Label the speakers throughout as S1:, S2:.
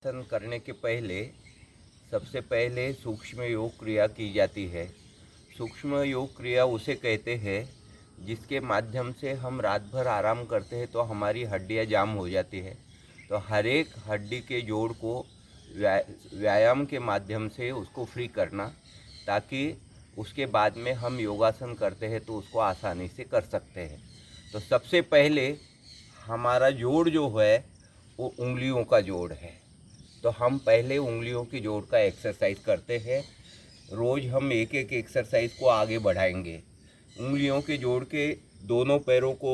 S1: योगासन करने के पहले सबसे पहले सूक्ष्म योग क्रिया की जाती है। सूक्ष्म योग क्रिया उसे कहते हैं जिसके माध्यम से हम रात भर आराम करते हैं तो हमारी हड्डियां जाम हो जाती है। तो हर एक हड्डी के जोड़ को व्यायाम के माध्यम से उसको फ्री करना, ताकि उसके बाद में हम योगासन करते हैं तो उसको आसानी से कर सकते हैं। तो सबसे पहले हमारा जोड़ जो है वो उंगलियों का जोड़ है। तो हम पहले उंगलियों की जोड़ का एक्सरसाइज करते हैं। रोज़ हम एक एक एक्सरसाइज को आगे बढ़ाएंगे। उंगलियों के जोड़ के दोनों पैरों को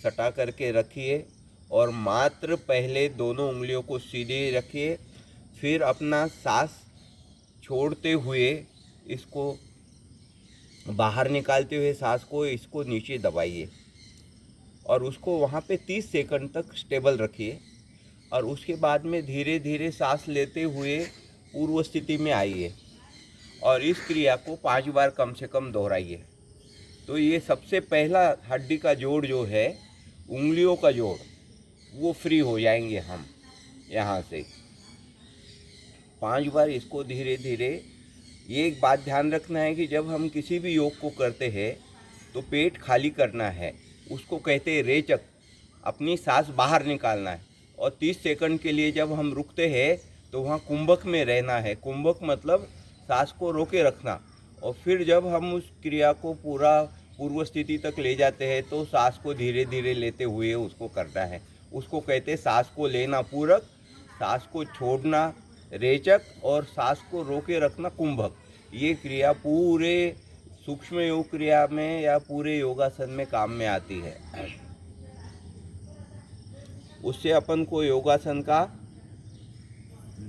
S1: सटा करके रखिए और मात्र पहले दोनों उंगलियों को सीधे रखिए। फिर अपना सांस छोड़ते हुए इसको बाहर निकालते हुए सांस को इसको नीचे दबाइए और उसको वहाँ पे 30 सेकंड तक स्टेबल रखिए और उसके बाद में धीरे धीरे सांस लेते हुए पूर्व स्थिति में आइए और इस क्रिया को 5 बार कम से कम दोहराइए। तो ये सबसे पहला हड्डी का जोड़ जो है, उंगलियों का जोड़, वो फ्री हो जाएंगे हम यहाँ से। 5 बार इसको धीरे धीरे। ये एक बात ध्यान रखना है कि जब हम किसी भी योग को करते हैं तो पेट खाली करना है, उसको कहते हैं रेचक। अपनी सांस बाहर निकालना है और 30 सेकंड के लिए जब हम रुकते हैं तो वहाँ कुंभक में रहना है। कुंभक मतलब सांस को रोके रखना। और फिर जब हम उस क्रिया को पूरा पूर्व स्थिति तक ले जाते हैं तो सांस को धीरे धीरे लेते हुए उसको करना है। उसको कहते हैं सांस को लेना पूरक, सांस को छोड़ना रेचक और सांस को रोके रखना कुंभक। ये क्रिया पूरे सूक्ष्म योग क्रिया में या पूरे योगासन में काम में आती है। उससे अपन को योगासन का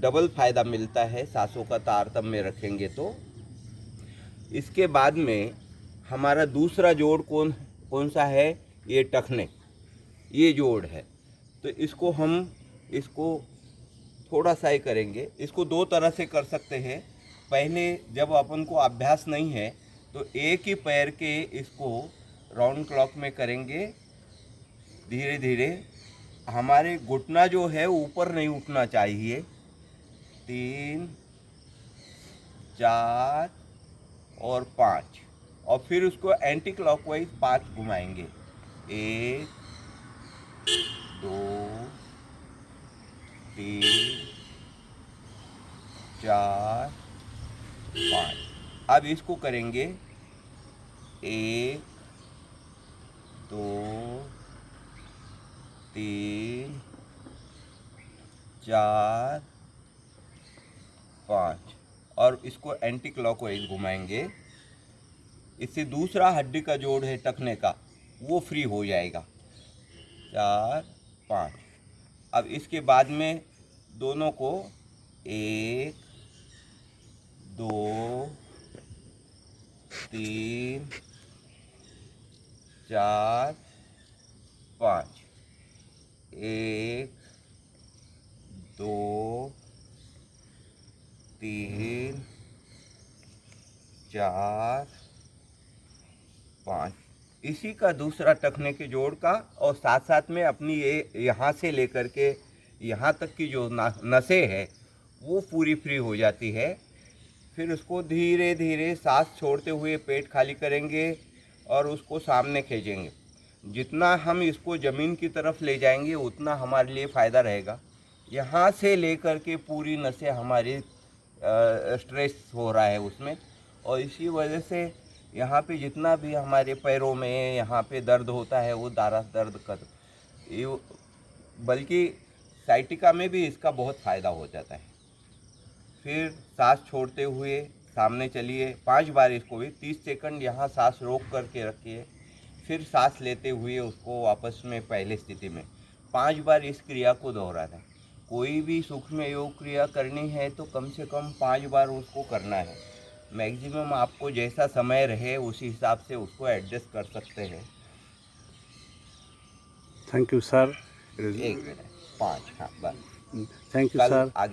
S1: डबल फायदा मिलता है सांसों का तारतम्य रखेंगे तो। इसके बाद में हमारा दूसरा जोड़ कौन सा है? ये टखने, ये जोड़ है। तो इसको थोड़ा सा ही करेंगे। इसको 2 तरह से कर सकते हैं। पहले जब अपन को अभ्यास नहीं है तो एक ही पैर के इसको राउंड क्लॉक में करेंगे धीरे धीरे। हमारे घुटना जो है ऊपर नहीं उठना चाहिए। 3, 4 और 5 और फिर उसको एंटी क्लॉकवाइज 5 घुमाएंगे। 1, 2, 3, 4, 5। अब इसको करेंगे 1, 2, 3, 4, 5 और इसको एंटी क्लॉकवाइज घुमाएंगे। इससे दूसरा हड्डी का जोड़ है टखने का, वो फ्री हो जाएगा। 4, 5। अब इसके बाद में दोनों को 1, 2, 3, 4, 5। 1, 2, 3, 4, 5। इसी का दूसरा टखने के जोड़ का और साथ साथ में अपनी ये यहाँ से लेकर के यहाँ तक की जो नसें है वो पूरी फ्री हो जाती है। फिर उसको धीरे धीरे सांस छोड़ते हुए पेट खाली करेंगे और उसको सामने खींचेंगे। जितना हम इसको ज़मीन की तरफ ले जाएंगे उतना हमारे लिए फ़ायदा रहेगा। यहाँ से लेकर के पूरी नसें हमारी स्ट्रेस हो रहा है उसमें, और इसी वजह से यहाँ पे जितना भी हमारे पैरों में यहाँ पे दर्द होता है वो दर्द कर बल्कि साइटिका में भी इसका बहुत फ़ायदा हो जाता है। फिर सांस छोड़ते हुए सामने चलिए 5 बार। इसको भी 30 सेकंड यहाँ सांस रोक करके रखिए। फिर सांस लेते हुए उसको वापस में पहले स्थिति में 5 बार इस क्रिया को दोहराना है। कोई भी सूक्ष्म योग क्रिया करनी है तो कम से कम 5 बार उसको करना है। मैक्सिमम आपको जैसा समय रहे उसी हिसाब से उसको एडजस्ट कर सकते हैं।
S2: Thank you sir.
S1: 1 मिनट 5। हाँ बस।
S2: थैंक यू
S1: कल
S2: सर।
S1: आगे